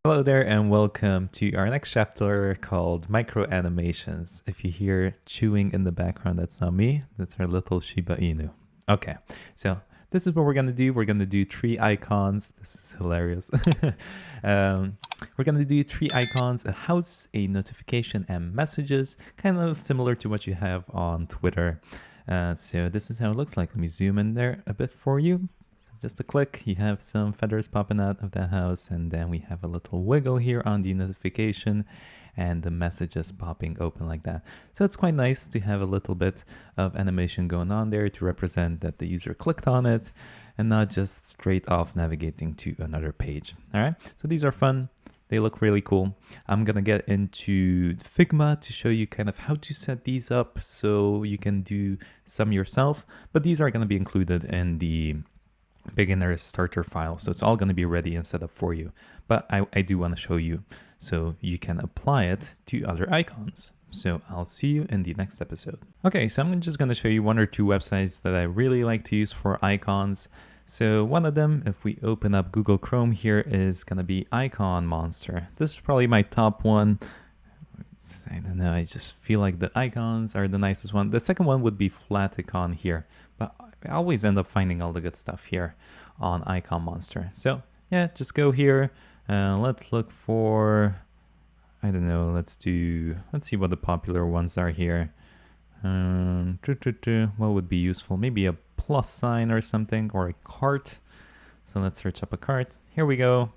Hello there and welcome to our next chapter called Micro Animations. If you hear chewing in the background, that's not me, that's our little Shiba Inu. Okay, so this is what we're gonna do. We're gonna do 3 icons. This is hilarious. We're gonna do 3 icons, a house, a notification, and messages, kind of similar to what you have on Twitter. So this is how it looks like. Let me zoom in there a bit for you. Just a click, you have some feathers popping out of that house, and then we have a little wiggle here on the notification and the messages popping open like that. So it's quite nice to have a little bit of animation going on there to represent that the user clicked on it and not just straight off navigating to another page. All right, so these are fun. They look really cool. I'm gonna get into Figma to show you kind of how to set these up so you can do some yourself, but these are gonna be included in the beginner starter file, so it's all going to be ready and set up for you, but I do want to show you so you can apply it to other icons. So I'll see you in the next episode. Okay, so I'm just going to show you 1 or 2 websites that I really like to use for icons. So one of them, if we open up Google Chrome here, is going to be Icon Monster. This is probably my top one. I don't know, I just feel like the icons are the nicest one. The second one would be Flaticon here, but I always end up finding all the good stuff here on Icon Monster. So yeah, just go here. Let's look for, I don't know, let's see what the popular ones are here. What would be useful? Maybe a plus sign or something, or a cart. So let's search up a cart. Here we go.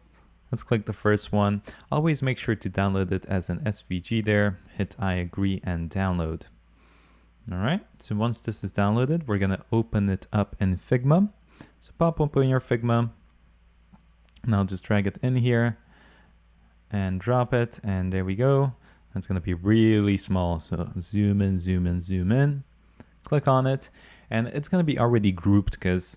Let's click the first one. Always make sure to download it as an SVG there. Hit I agree and download. All right, so once this is downloaded, we're gonna open it up in Figma. So pop open your Figma, and I'll just drag it in here and drop it, and there we go. It's gonna be really small, so zoom in, zoom in, zoom in. Click on it, and it's gonna be already grouped because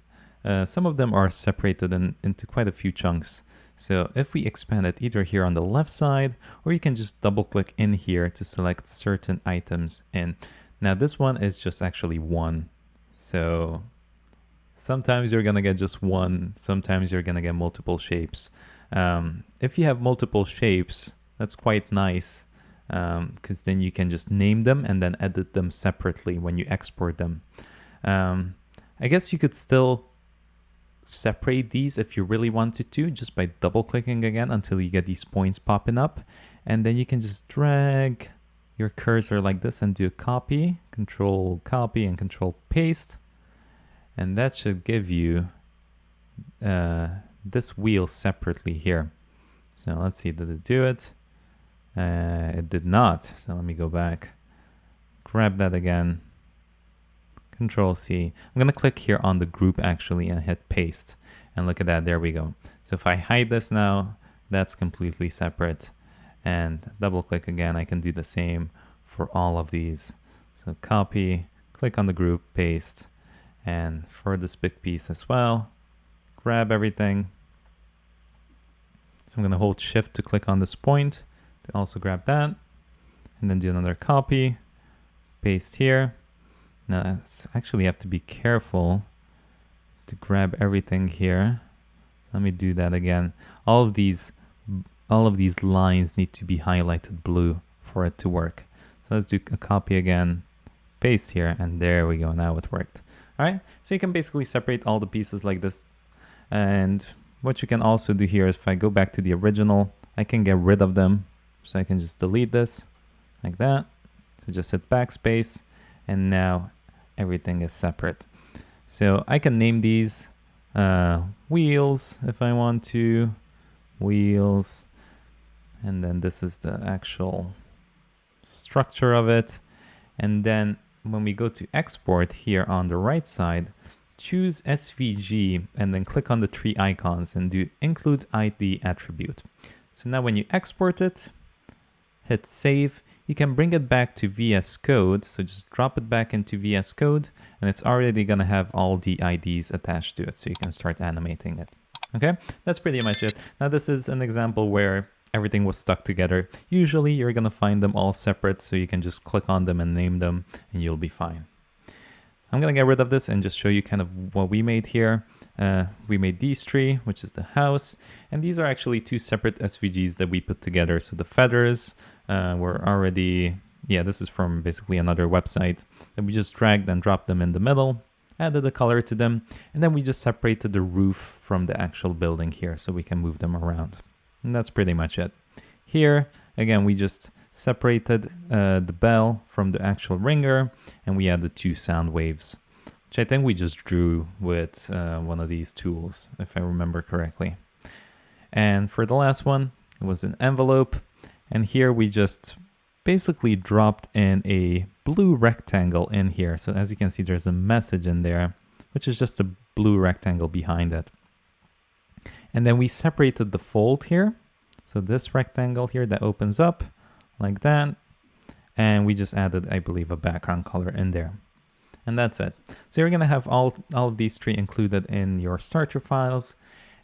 some of them are separated into quite a few chunks. So if we expand it either here on the left side, or you can just double click in here to select certain items in. Now this one is just actually 1. So sometimes you're gonna get just 1, sometimes you're gonna get multiple shapes. If you have multiple shapes, that's quite nice, because then you can just name them and then edit them separately when you export them. I guess you could still separate these if you really wanted to, just by double clicking again until you get these points popping up, and then you can just drag your cursor like this and do a copy, control copy and control paste, and that should give you this wheel separately here. So let's see, did it do it? It did not. So let me go back, grab that again, control C. I'm gonna click here on the group actually and hit paste, and look at that, there we go. So if I hide this now, that's completely separate. And double click again, I can do the same for all of these. So copy, click on the group, paste, and for this big piece as well, grab everything. So I'm gonna hold shift to click on this point to also grab that, and then do another copy, paste here. Now actually you have to be careful to grab everything here. Let me do that again. All of these lines need to be highlighted blue for it to work. So let's do a copy again, paste here, and there we go, now it worked. All right, so you can basically separate all the pieces like this. And what you can also do here is if I go back to the original, I can get rid of them. So I can just delete this like that. So just hit backspace, and now everything is separate. So I can name these wheels if I want to, wheels. And then this is the actual structure of it. And then when we go to export here on the right side, choose SVG and then click on the 3 icons and do include ID attribute. So now when you export it, hit save, you can bring it back to VS Code. So just drop it back into VS Code, and it's already gonna have all the IDs attached to it. So you can start animating it. Okay, that's pretty much it. Now this is an example where everything was stuck together. Usually you're gonna find them all separate, so you can just click on them and name them and you'll be fine. I'm gonna get rid of this and just show you kind of what we made here. we made these three, which is the house. And these are actually two separate SVGs that we put together. So the feathers were already, yeah, this is from basically another website that we just dragged and dropped them in the middle, added a color to them, and then we just separated the roof from the actual building here so we can move them around. And that's pretty much it. Here, again, we just separated the bell from the actual ringer, and we added two sound waves, which I think we just drew with one of these tools, if I remember correctly. And for the last one, it was an envelope, and here we just basically dropped in a blue rectangle in here. So as you can see, there's a message in there, which is just a blue rectangle behind it. And then we separated the fold here. So this rectangle here that opens up like that. And we just added, I believe, a background color in there. And that's it. So you're going to have all of these three included in your starter files.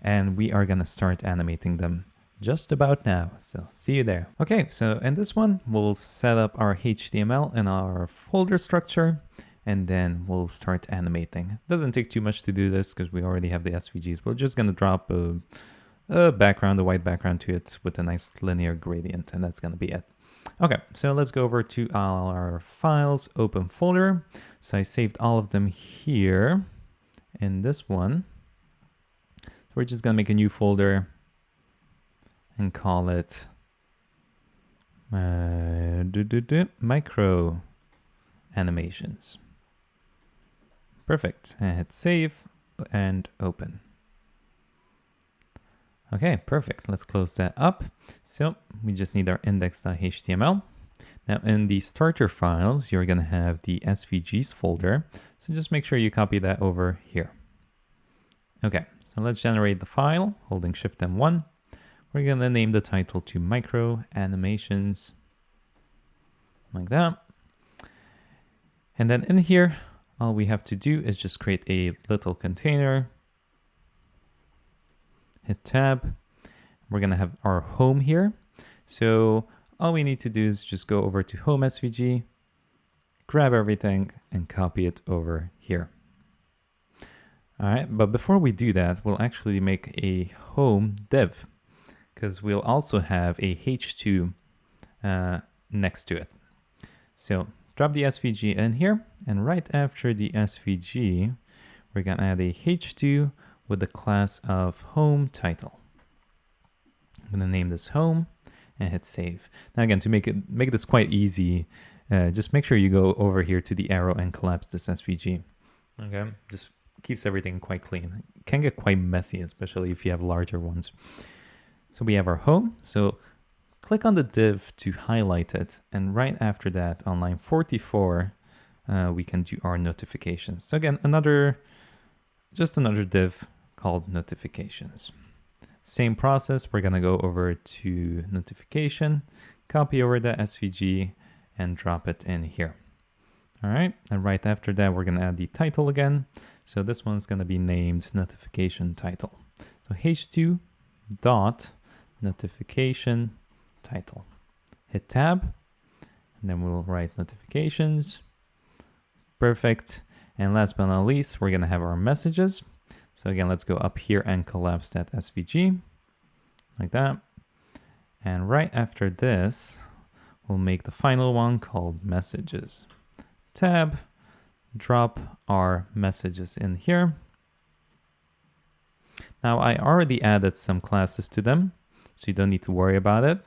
And we are going to start animating them just about now. So see you there. Okay, so in this one, we'll set up our HTML in our folder structure, and then we'll start animating. It doesn't take too much to do this because we already have the SVGs. We're just going to drop a background, a white background to it with a nice linear gradient, and that's going to be it. Okay, so let's go over to our files, open folder. So I saved all of them here in this one. So we're just going to make a new folder and call it micro animations. Perfect. And hit save and open. Okay, perfect. Let's close that up. So we just need our index.html. Now in the starter files, you're going to have the SVGs folder. So just make sure you copy that over here. Okay, so let's generate the file holding Shift M1. We're going to name the title to micro animations like that. And then in here, all we have to do is just create a little container. Hit tab. We're going to have our home here. So all we need to do is just go over to home SVG, grab everything and copy it over here. All right, but before we do that, we'll actually make a home div, because we'll also have a h2 next to it. So drop the SVG in here, and right after the SVG, we're going to add a h2 with the class of home title. I'm going to name this home and hit save. Now again, to make this quite easy, just make sure you go over here to the arrow and collapse this SVG. Okay, just keeps everything quite clean. It can get quite messy, especially if you have larger ones. So we have our home. So click on the div to highlight it. And right after that, on line 44, we can do our notifications. So again, just another div called notifications. Same process. We're going to go over to notification, copy over the SVG and drop it in here. All right. And right after that, we're going to add the title again. So this one's going to be named notification title. So h2 dot notification title. Hit tab, and then we'll write notifications. Perfect. And last but not least, we're going to have our messages. So again, let's go up here and collapse that SVG like that. And right after this, we'll make the final one called messages. Tab, drop our messages in here. Now I already added some classes to them, so you don't need to worry about it.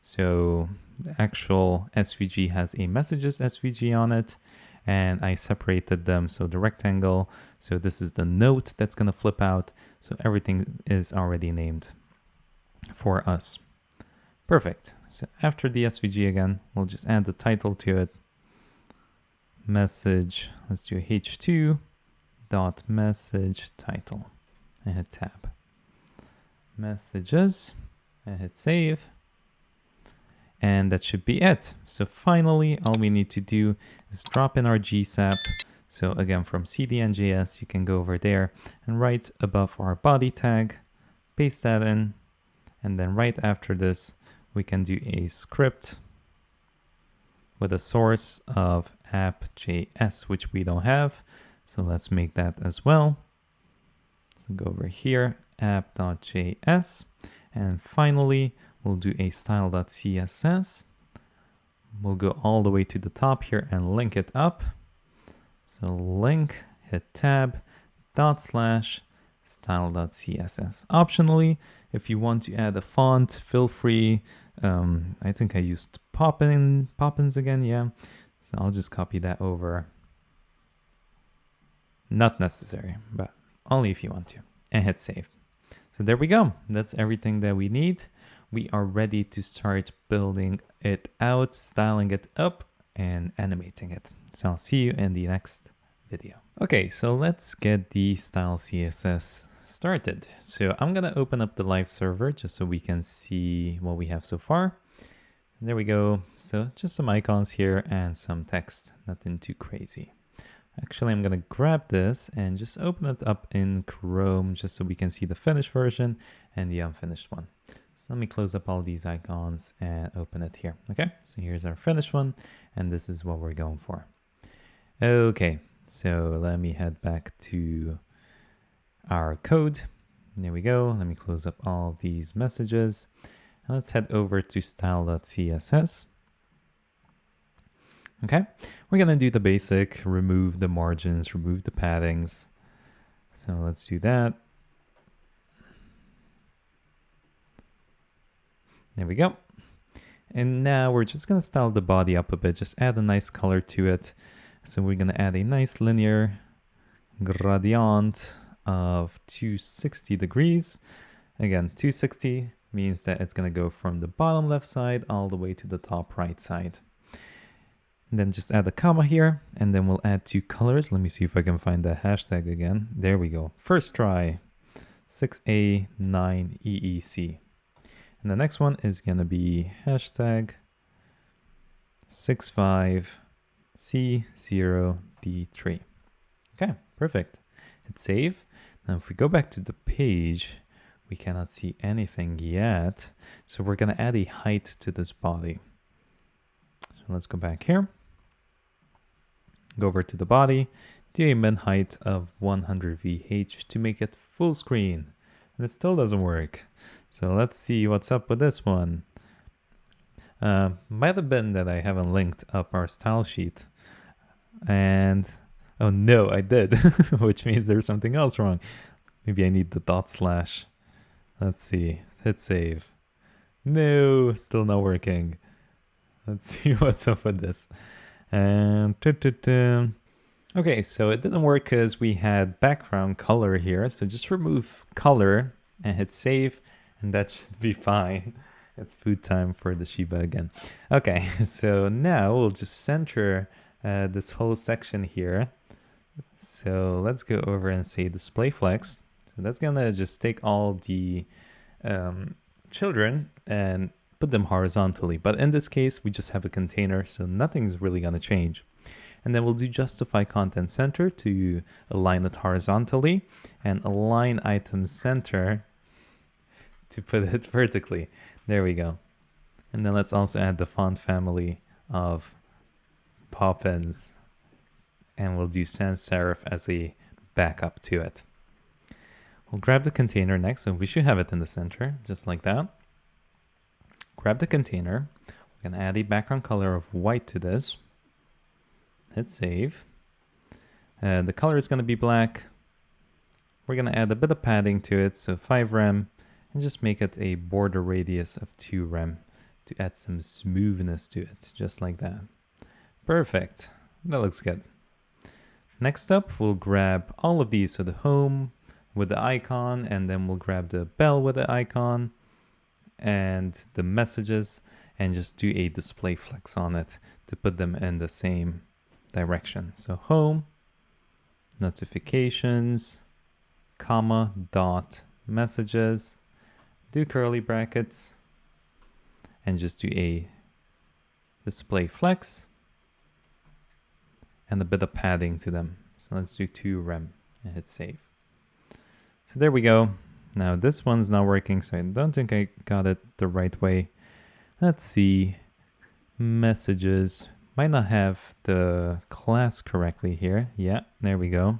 So the actual SVG has a messages SVG on it, and I separated them. So the rectangle, so this is the note that's going to flip out. So everything is already named for us. Perfect. So after the SVG again, we'll just add the title to it. Message, let's do h2 dot message title and hit tab. Messages and hit save. And that should be it. So finally, all we need to do is drop in our GSAP. So again, from CDN.js, you can go over there and right above our body tag, paste that in. And then right after this, we can do a script with a source of app.js, which we don't have. So let's make that as well. So go over here, app.js, and finally, we'll do a style.css. We'll go all the way to the top here and link it up. So link, hit tab, /style.css. Optionally, if you want to add a font, feel free. I think I used Poppins again, yeah. So I'll just copy that over. Not necessary, but only if you want to. And hit save. So there we go. That's everything that we need. We are ready to start building it out, styling it up, and animating it. So I'll see you in the next video. Okay, so let's get the style CSS started. So I'm gonna open up the live server just so we can see what we have so far. There we go. So just some icons here and some text, nothing too crazy. Actually, I'm gonna grab this and just open it up in Chrome just so we can see the finished version and the unfinished one. So let me close up all these icons and open it here. Okay, so here's our finished one, and this is what we're going for. Okay, so let me head back to our code. There we go. Let me close up all these messages. And let's head over to style.css. Okay, we're gonna do the basic, remove the margins, remove the paddings. So let's do that. There we go. And now we're just gonna style the body up a bit, just add a nice color to it. So we're gonna add a nice linear gradient of 260 degrees. Again, 260 means that it's gonna go from the bottom left side all the way to the top right side. And then just add a comma here, and then we'll add two colors. Let me see if I can find the hashtag again. There we go. First try, 6A9EEC. And the next one is going to be hashtag 65C0D3. Okay, perfect. Hit save. Now if we go back to the page, we cannot see anything yet. So we're going to add a height to this body. So let's go back here. Go over to the body, do a min height of 100 VH to make it full screen. And it still doesn't work. So let's see what's up with this one. Might have been that I haven't linked up our style sheet. And, oh no, I did, which means there's something else wrong. Maybe I need the /. Let's see, hit save. No, still not working. Let's see what's up with this. And okay, so it didn't work because we had background color here. So just remove color and hit save, and that should be fine. It's food time for the Shiba again. Okay, so now we'll just center this whole section here. So let's go over and say display flex. So that's gonna just take all the children and put them horizontally. But in this case, we just have a container, so nothing's really gonna change. And then we'll do justify content center to align it horizontally, and align item center to put it vertically. There we go. And then let's also add the font family of Poppins, and we'll do sans serif as a backup to it. We'll grab the container next, so we should have it in the center, just like that. Grab the container. We're gonna add a background color of white to this. Hit save. The color is gonna be black. We're gonna add a bit of padding to it, so 5 rem, and just make it a border radius of 2 rem to add some smoothness to it, just like that. Perfect. That looks good. Next up, we'll grab all of these, so the home with the icon, and then we'll grab the bell with the icon, and the messages, and just do a display flex on it to put them in the same direction. So home, notifications, comma, dot, messages, do curly brackets, and just do a display flex and a bit of padding to them. So let's do 2 rem and hit save. So there we go. Now this one's not working, so I don't think I got it the right way. Let's see. Messages. Might not have the class correctly here. Yeah, there we go.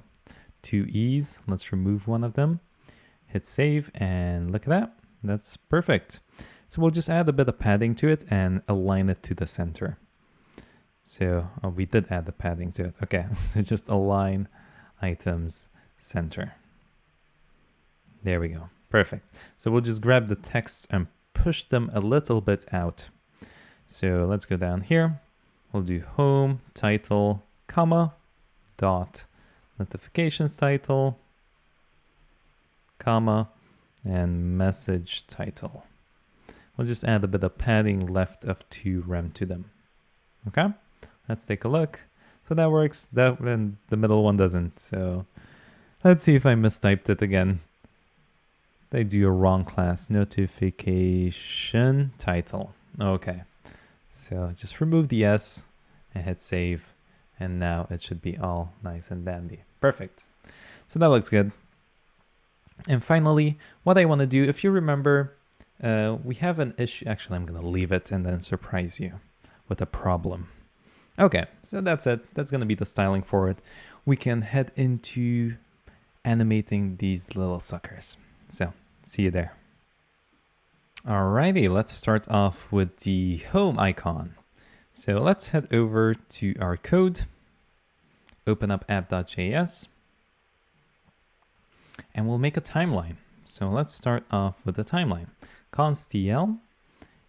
2 E's. Let's remove one of them. hit save, and look at that. That's perfect. So we'll just add a bit of padding to it and align it to the center. So we did add the padding to it. Okay, so just align items center. There we go. Perfect. So we'll just grab the text and push them a little bit out. So let's go down here. We'll do home title, comma, dot, notifications title, comma, and message title. We'll just add a bit of padding left of 2 rem to them. Okay, let's take a look. So that works. That, and the middle one doesn't. So let's see if I mistyped it again. They do a wrong class, notification title. Okay, so just remove the S and hit save, and now it should be all nice and dandy. Perfect. So that looks good. And finally, what I want to do, if you remember, we have an issue. Actually, I'm going to leave it and then surprise you with a problem. Okay, so that's it. That's going to be the styling for it. We can head into animating these little suckers. So see you there. Alrighty, let's start off with the home icon. So let's head over to our code, open up app.js, and we'll make a timeline. So let's start off with the timeline. const.tl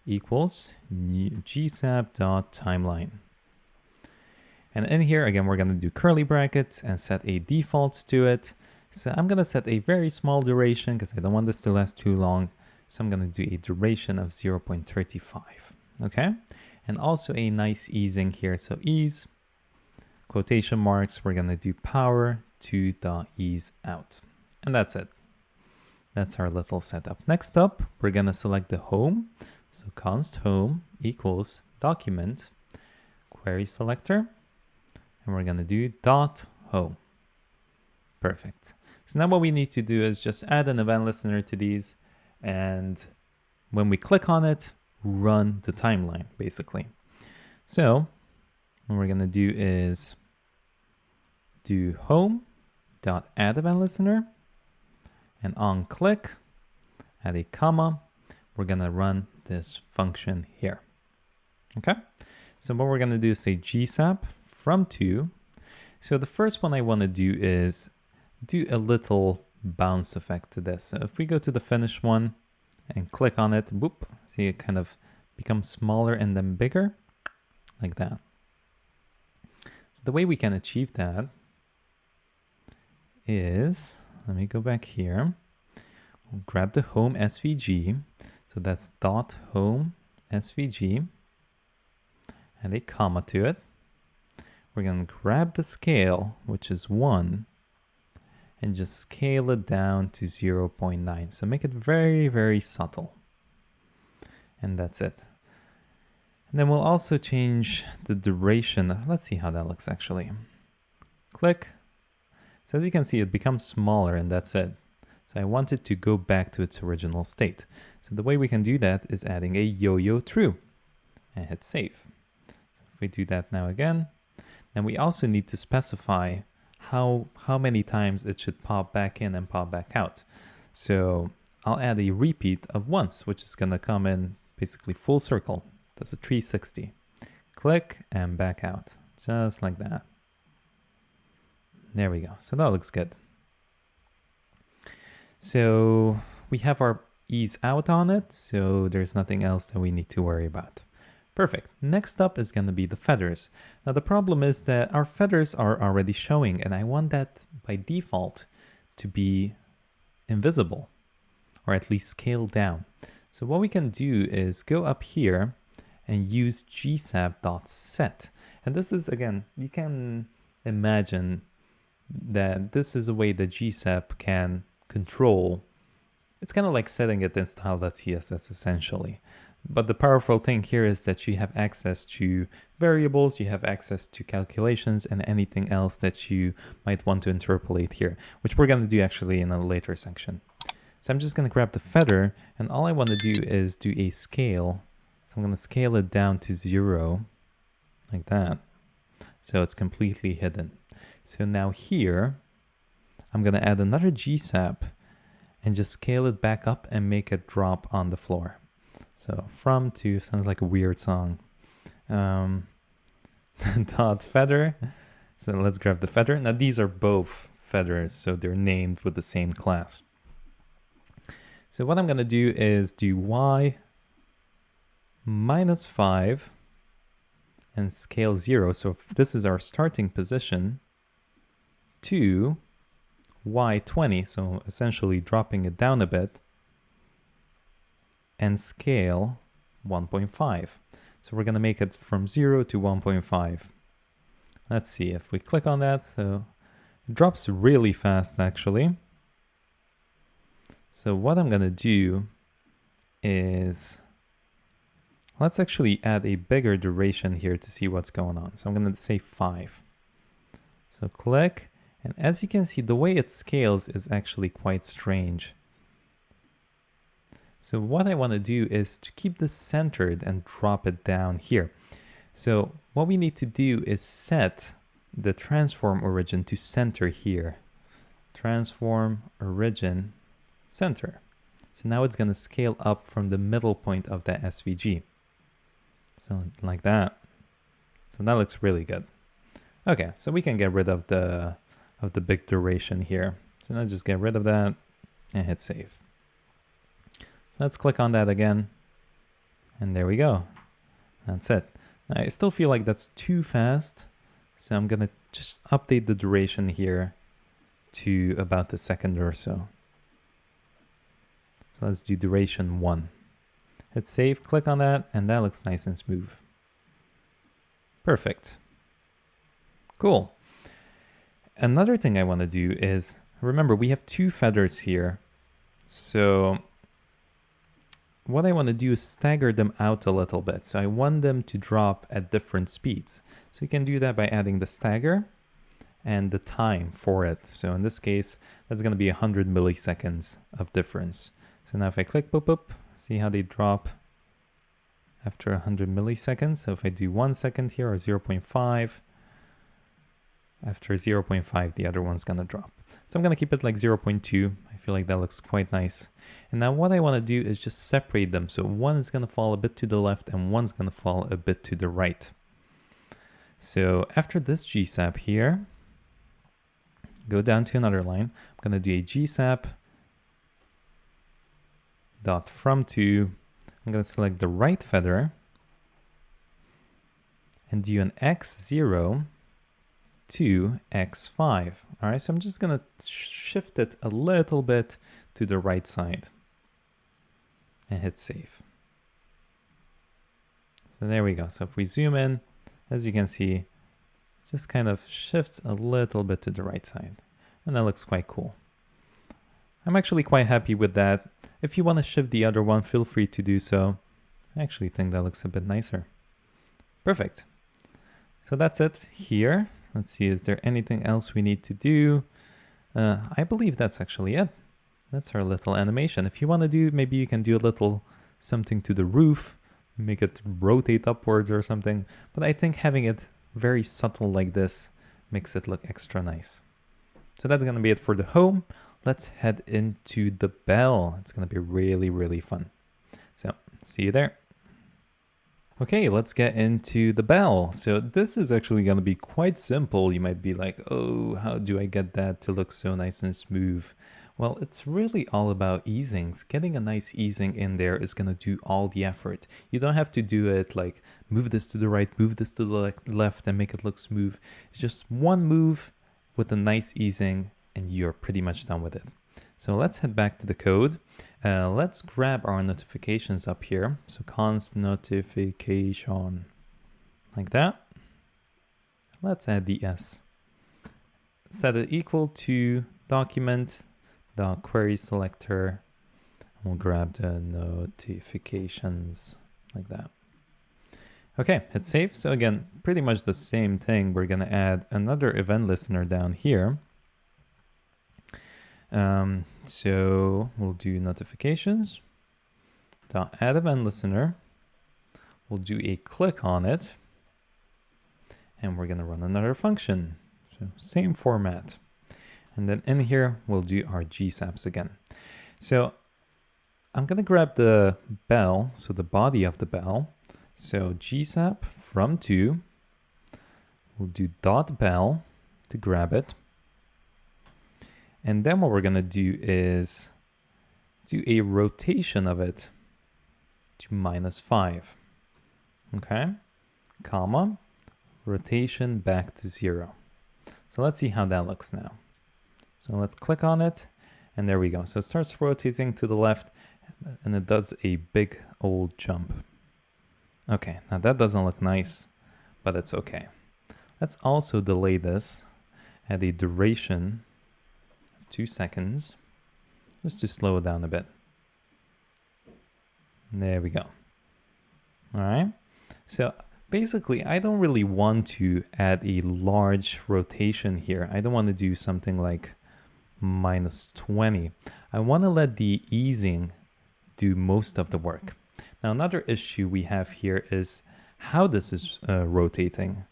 equals gsap.timeline. And in here, again, we're going to do curly brackets and set a default to it. So I'm going to set a very small duration because I don't want this to last too long. So I'm going to do a duration of 0.35. Okay. And also a nice easing here. So ease, quotation marks, we're going to do power to the ease out. And that's it. That's our little setup. Next up, we're going to select the home. So const home equals document query selector. And we're going to do dot home. Perfect. So now what we need to do is just add an event listener to these. And when we click on it, run the timeline, basically. So what we're going to do is do home.add event listener. And on click, add a comma. We're going to run this function here. Okay. So what we're going to do is say gsap from to. So the first one I want to do is do a little bounce effect to this. So if we go to the finish one and click on it, whoop, see it kind of becomes smaller and then bigger, like that. So the way we can achieve that is, let me go back here. We'll grab the home SVG. So that's dot home SVG and a comma to it. We're going to grab the scale, which is 1, and just scale it down to 0.9. So make it very, very subtle. And that's it. And then we'll also change the duration. Let's see how that looks actually. Click. So as you can see, it becomes smaller and that's it. So I want it to go back to its original state. So the way we can do that is adding a yo-yo true and hit save. So if we do that now again, then we also need to specify how many times it should pop back in and pop back out. So I'll add a repeat of once, which is going to come in basically full circle. That's a 360. Click and back out, just like that. There we go. So that looks good. So we have our ease out on it, so there's nothing else that we need to worry about. Perfect. Next up is going to be the feathers. Now the problem is that our feathers are already showing and I want that by default to be invisible or at least scaled down. So what we can do is go up here and use gsap.set. And this is, again, you can imagine that this is a way that gsap can control. It's kind of like setting it in style.css essentially. But the powerful thing here is that you have access to variables, you have access to calculations and anything else that you might want to interpolate here, which we're going to do actually in a later section. So I'm just going to grab the feather and all I want to do is do a scale. So I'm going to scale it down to 0 like that. So it's completely hidden. So now here, I'm going to add another gsap and just scale it back up and make it drop on the floor. So from to sounds like a weird song. Dot feather. So let's grab the feather. Now these are both feathers, so they're named with the same class. So what I'm going to do is do y minus 5 and scale 0. So if this is our starting position, to y20, so essentially dropping it down a bit, and scale 1.5. So we're going to make it from 0 to 1.5. Let's see if we click on that. So it drops really fast, actually. So what I'm going to do is, let's actually add a bigger duration here to see what's going on. So I'm going to say 5. So click, and as you can see, the way it scales is actually quite strange. So what I want to do is to keep this centered and drop it down here. So what we need to do is set the transform origin to center here. Transform origin center. So now it's going to scale up from the middle point of the SVG. So like that. So that looks really good. Okay, so we can get rid of the big duration here. So now just get rid of that and hit save. So let's click on that again. And there we go. That's it. I still feel like that's too fast. So I'm going to just update the duration here to about a second or so. So let's do duration 1. Hit save, click on that, and that looks nice and smooth. Perfect. Cool. Another thing I want to do is, remember, we have 2 feathers here. So what I want to do is stagger them out a little bit. So I want them to drop at different speeds. So you can do that by adding the stagger and the time for it. So in this case, that's going to be 100 milliseconds of difference. So now if I click boop, boop, see how they drop after 100 milliseconds. So if I do 1 second here or 0.5, after 0.5, the other one's going to drop. So I'm going to keep it like 0.2. I feel like that looks quite nice. And now what I want to do is just separate them. So one is going to fall a bit to the left and one's going to fall a bit to the right. So after this GSAP here, go down to another line. I'm going to do a GSAP dot from to, I'm going to select the right feather and do an x0 to x5. All right, so I'm just going to shift it a little bit to the right side and hit save. So there we go. So if we zoom in, as you can see, just kind of shifts a little bit to the right side. And that looks quite cool. I'm actually quite happy with that. If you want to shift the other one, feel free to do so. I actually think that looks a bit nicer. Perfect. So that's it here. Let's see, is there anything else we need to do? I believe that's actually it. That's our little animation. If you want to do, maybe you can do a little something to the roof, make it rotate upwards or something. But I think having it very subtle like this makes it look extra nice. So that's going to be it for the home. Let's head into the bell. It's going to be really, really fun. So see you there. Okay, let's get into the bell. So this is actually going to be quite simple. You might be like, oh, how do I get that to look so nice and smooth? Well, it's really all about easings. Getting a nice easing in there is going to do all the effort. You don't have to do it like move this to the right, move this to the left and make it look smooth. It's just one move with a nice easing and you're pretty much done with it. So let's head back to the code. Let's grab our notifications up here. So const notification, like that. Let's add the S. Set it equal to document dot query selector. We'll grab the notifications like that. Okay, hit save. So again, pretty much the same thing. We're going to add another event listener down here. So we'll do notifications dot add event listener. We'll do a click on it and we're going to run another function. So same format. And then in here, we'll do our GSAPs again. So I'm going to grab the bell, so the body of the bell. So gsap from to, we'll do dot bell to grab it. And then what we're going to do is do a rotation of it to -5. Okay, comma, rotation back to 0. So let's see how that looks now. So let's click on it, and there we go. So it starts rotating to the left, and it does a big old jump. Okay, now that doesn't look nice, but it's okay. Let's also delay this at a duration of 2 seconds, just to slow it down a bit. There we go. All right, so basically I don't really want to add a large rotation here. I don't want to do something like -20. I want to let the easing do most of the work. Now another issue we have here is how this is rotating.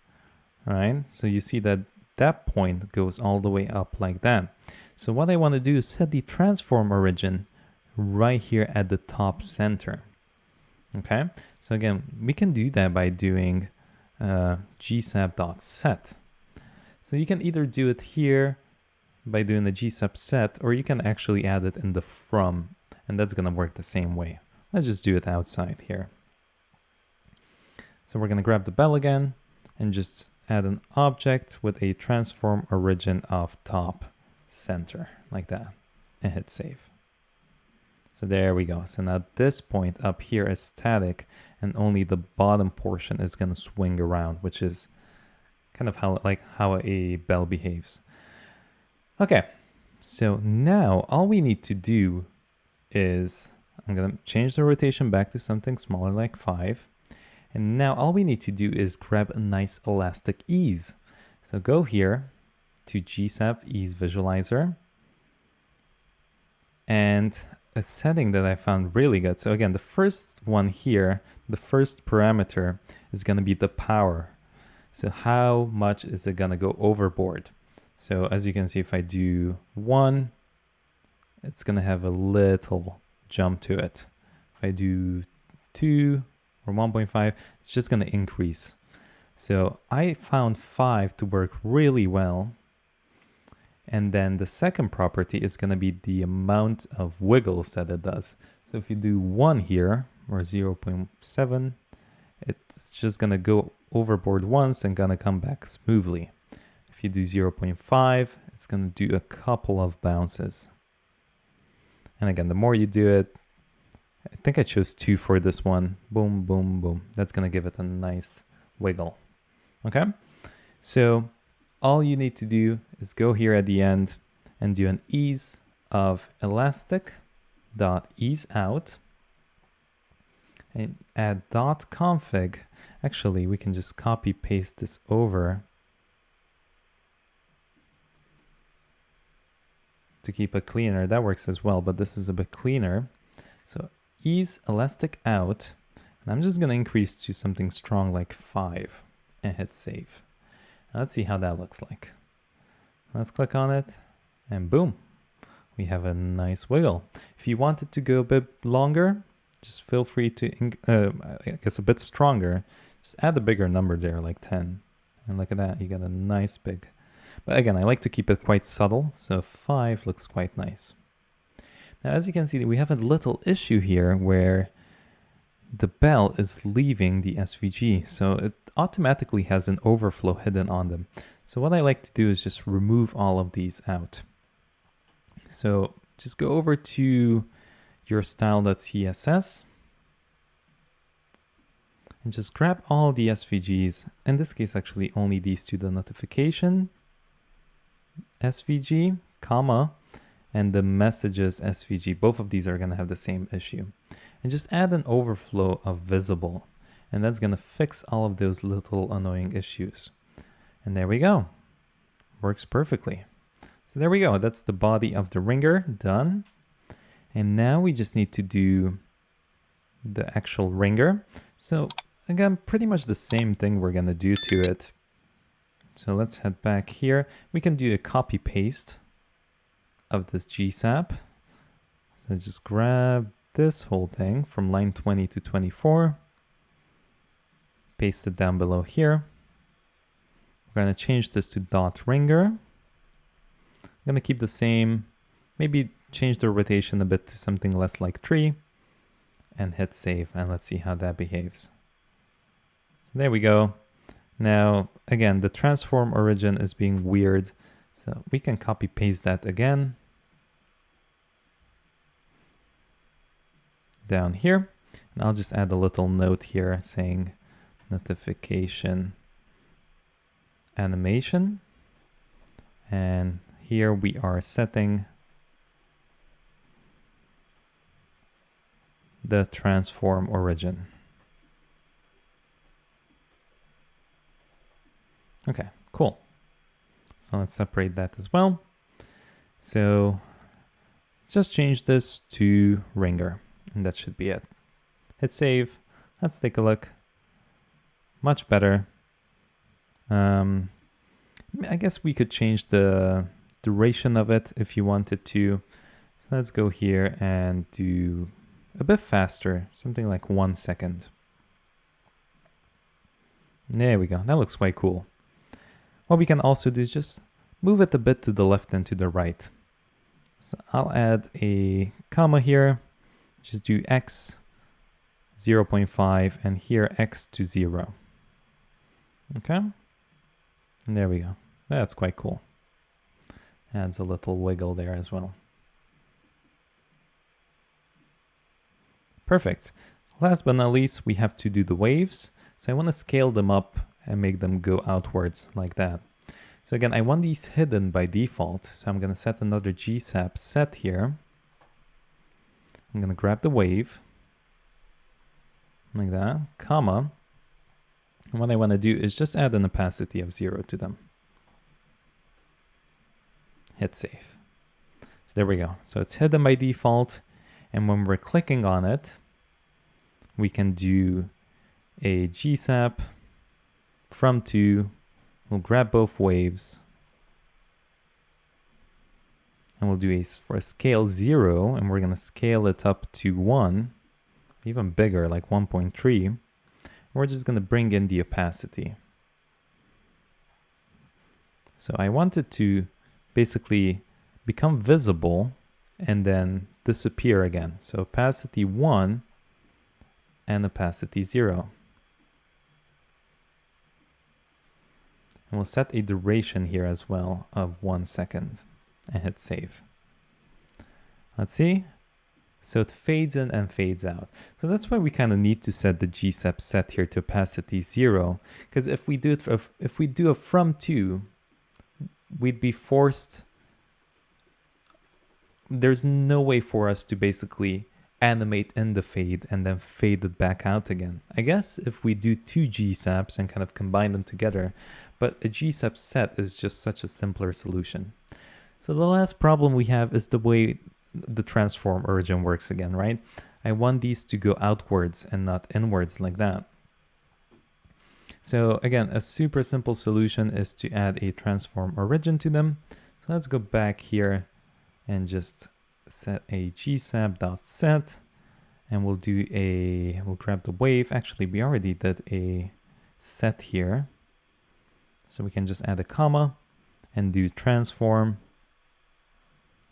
All right, so you see that that point goes all the way up like that. So what I want to do is set the transform origin right here at the top center. Okay, so again, we can do that by doing gsap.set. So you can either do it here by doing the gsap set, or you can actually add it in the from, and that's going to work the same way. Let's just do it outside here. So we're going to grab the bell again and just add an object with a transform origin of top center like that, and hit save. So there we go. So now this point up here is static, and only the bottom portion is going to swing around, which is kind of how a bell behaves. Okay, so now all we need to do is, I'm going to change the rotation back to something smaller like 5. And now all we need to do is grab a nice elastic ease. So go here to gsap ease visualizer, and a setting that I found really good. So again, the first one here, the first parameter is going to be the power. So how much is it going to go overboard? So as you can see, if I do 1, it's going to have a little jump to it. If I do 2 or 1.5, it's just going to increase. So I found 5 to work really well. And then the second property is going to be the amount of wiggles that it does. So if you do 1 here, or 0.7, it's just going to go overboard once and going to come back smoothly. If you do 0.5, it's going to do a couple of bounces. And again, the more you do it, I think I chose 2 for this one. Boom, boom, boom. That's going to give it a nice wiggle. Okay, so all you need to do is go here at the end and do an ease of elastic dot ease out and add dot config. Actually, we can just copy paste this over to keep it cleaner. That works as well, but this is a bit cleaner. So ease elastic out, and I'm just going to increase to something strong like 5 and hit save. Now let's see how that looks like. Let's click on it, and boom, we have a nice wiggle. If you want it to go a bit longer, just feel free to, I guess a bit stronger, just add a bigger number there, like 10. And look at that, you got a nice big. But again, I like to keep it quite subtle, so 5 looks quite nice. Now, as you can see, we have a little issue here where the bell is leaving the SVG, so it automatically has an overflow hidden on them. So what I like to do is just remove all of these out. So just go over to your style.css and just grab all the SVGs. In this case, actually only these two, the notification SVG, comma, and the messages SVG. Both of these are going to have the same issue. And just add an overflow of visible. And that's going to fix all of those little annoying issues. And there we go. Works perfectly. So there we go. That's the body of the ringer done. And now we just need to do the actual ringer. So again, pretty much the same thing we're going to do to it. So let's head back here. We can do a copy paste of this gsap. So just grab this whole thing from line 20 to 24, paste it down below here. We're going to change this to .ringer. I'm going to keep the same, maybe change the rotation a bit to something less like 3, and hit save, and let's see how that behaves. There we go. Now, again, the transform origin is being weird, so we can copy paste that again down here, and I'll just add a little note here saying notification animation, and here we are setting the transform origin. Okay, cool. So let's separate that as well. So just change this to ringer, and that should be it. Hit save. Let's take a look. Much better. I guess we could change the duration of it if you wanted to. So let's go here and do a bit faster, something like 1 second. There we go. That looks quite cool. What we can also do is just move it a bit to the left and to the right. So I'll add a comma here, just do x 0.5 and here x to 0. Okay. And there we go. That's quite cool. Adds a little wiggle there as well. Perfect. Last but not least, we have to do the waves. So I want to scale them up and make them go outwards like that. So again, I want these hidden by default. So I'm going to set another gsap set here. I'm going to grab the wave like that, comma. And what I want to do is just add an opacity of 0 to them. Hit save. So there we go. So it's hidden by default. And when we're clicking on it, we can do a gsap from to. We'll grab both waves. And we'll do for a scale 0, and we're going to scale it up to 1, even bigger, like 1.3. We're just going to bring in the opacity. So I want it to basically become visible and then disappear again. So opacity 1 and opacity 0. And we'll set a duration here as well of 1 second and hit save. Let's see. So it fades in and fades out. So that's why we kind of need to set the gsap set here to opacity 0. Because if we do a from to, we'd be forced. There's no way for us to basically animate in the fade and then fade it back out again. I guess if we do 2 gsaps and kind of combine them together, but a gsap set is just such a simpler solution. So the last problem we have is the way the transform origin works again, right? I want these to go outwards and not inwards like that. So again, a super simple solution is to add a transform origin to them. So let's go back here and just set a gsap.set, and we'll grab the wave. Actually, we already did a set here. So we can just add a comma and do transform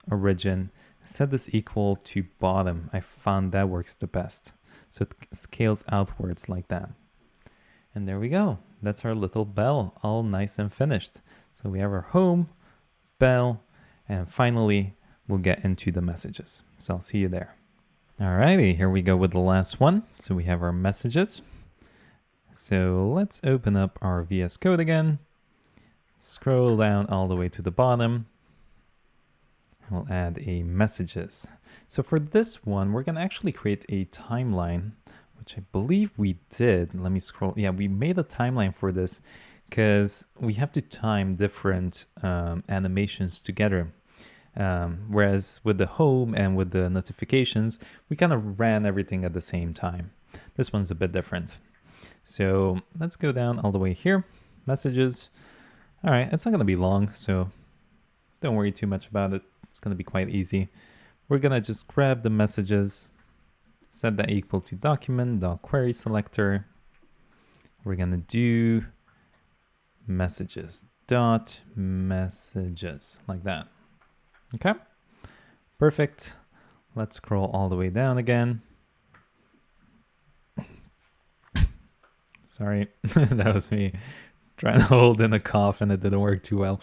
origin. Set this equal to bottom. I found that works the best. So it scales outwards like that. And there we go. That's our little bell, all nice and finished. So we have our home, bell, and finally we'll get into the messages. So I'll see you there. Alrighty, here we go with the last one. So we have our messages. So let's open up our VS Code again. Scroll down all the way to the bottom. We'll add a messages. So for this one, we're going to actually create a timeline, which I believe we did. Let me scroll. Yeah, we made a timeline for this because we have to time different animations together. Whereas with the home and with the notifications, we kind of ran everything at the same time. This one's a bit different. So let's go down all the way here. Messages. All right, it's not going to be long, so don't worry too much about it. It's going to be quite easy. we're gonna just grab the messages, set that equal to document.query selector. We're gonna do messages dot messages like that. Okay, perfect. Let's scroll all the way down again. Sorry, that was me trying to hold in a cough and it didn't work too well.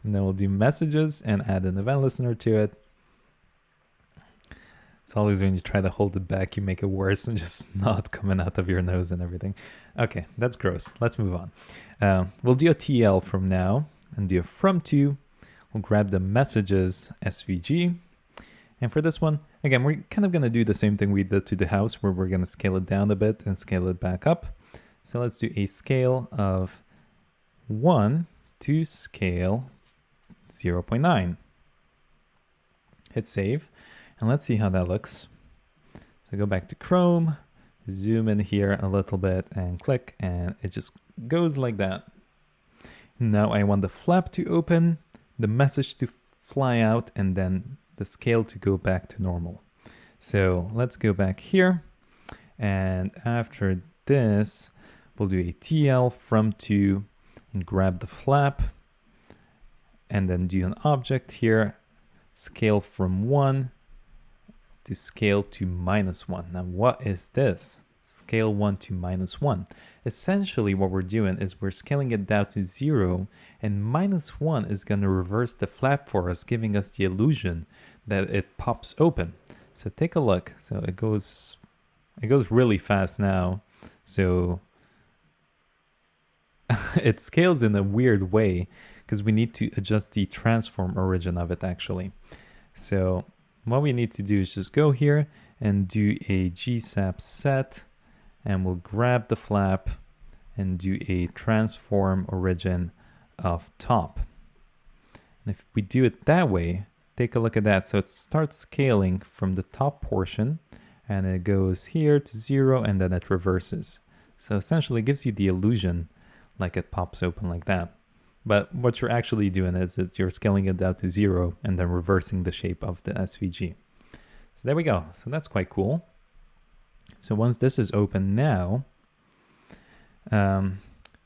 And then we'll do messages and add an event listener to it. It's always when you try to hold it back, you make it worse and just not coming out of your nose and everything. Okay, that's gross. Let's move on. We'll do a TL from now and do a from to. We'll grab the messages SVG. And for this one, again, we're kind of going to do the same thing we did to the house, where we're going to scale it down a bit and scale it back up. So let's do a scale of 1 to scale 0.9. Hit save, and let's see how that looks. So go back to Chrome, zoom in here a little bit and click, and it just goes like that. Now I want the flap to open, the message to fly out, and then the scale to go back to normal. So let's go back here, and after this, we'll do a TL from to and grab the flap, and then do an object here, scale from 1 to scale to -1. Now what is this? Scale 1 to -1. Essentially what we're doing is we're scaling it down to 0, and -1 is going to reverse the flap for us, giving us the illusion that it pops open. So take a look. So it goes really fast now. So it scales in a weird way because we need to adjust the transform origin of it actually. So what we need to do is just go here and do a gsap set, and we'll grab the flap and do a transform origin of top. And if we do it that way, take a look at that. So it starts scaling from the top portion and it goes here to 0 and then it reverses. So essentially it gives you the illusion like it pops open like that. But what you're actually doing is that you're scaling it down to 0 and then reversing the shape of the SVG. So there we go. So that's quite cool. So once this is open now,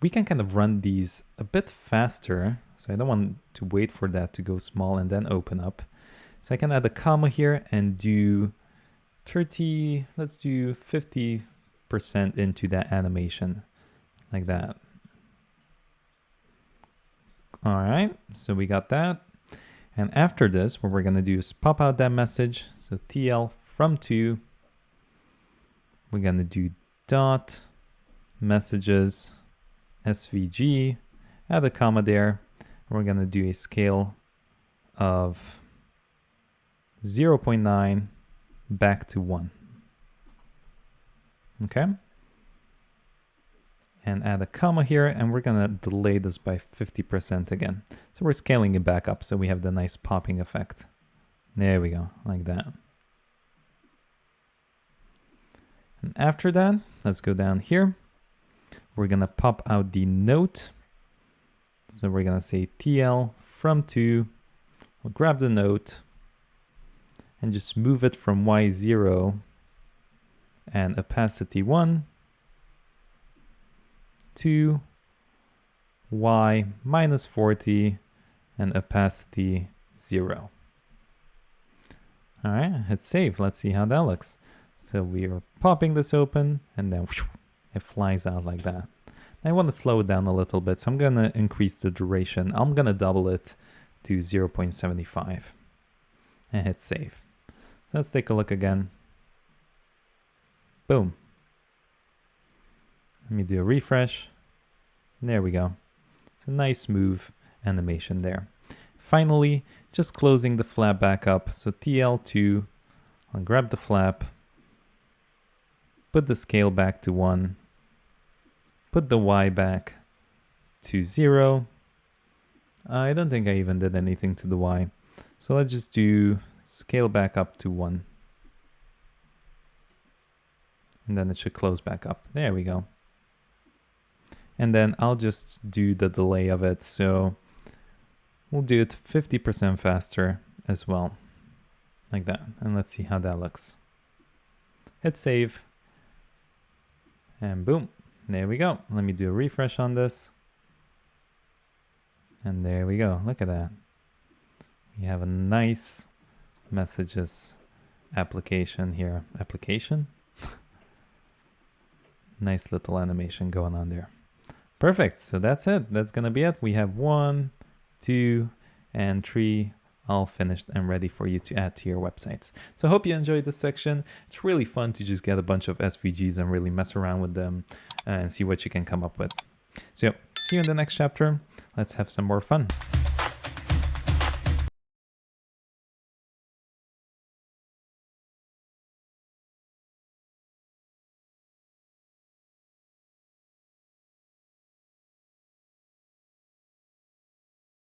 we can kind of run these a bit faster. So I don't want to wait for that to go small and then open up. So I can add a comma here and do 30, let's do 50% into that animation like that. All right, so we got that. And after this, what we're gonna do is pop out that message. So TL from to, we're gonna do dot messages SVG, add a comma there. We're gonna do a scale of 0.9 back to 1. Okay. And add a comma here, and we're gonna delay this by 50% again. So we're scaling it back up so we have the nice popping effect. There we go, like that. And after that, let's go down here. We're gonna pop out the note. So we're gonna say TL from to, we'll grab the note and just move it from Y0 and opacity 1 to Y -40 and opacity 0. All right, hit save. Let's see how that looks. So we are popping this open and then whoosh, it flies out like that. I want to slow it down a little bit, so I'm going to increase the duration. I'm going to double it to 0.75 and hit save. So let's take a look again. Boom. Let me do a refresh. There we go. It's a nice smooth animation there. Finally, just closing the flap back up. So TL2, I'll grab the flap, put the scale back to 1, put the Y back to 0. I don't think I even did anything to the Y. So let's just do scale back up to 1. And then it should close back up. There we go. And then I'll just do the delay of it. So we'll do it 50% faster as well. like that. And let's see how that looks. Hit save. And boom, there we go. Let me do a refresh on this. And there we go. Look at that. We have a nice messages application here. Application? Nice little animation going on there. Perfect. So that's it. That's going to be it. We have 1, 2, and 3 all finished and ready for you to add to your websites. So I hope you enjoyed this section. It's really fun to just get a bunch of SVGs and really mess around with them and see what you can come up with. So see you in the next chapter. Let's have some more fun.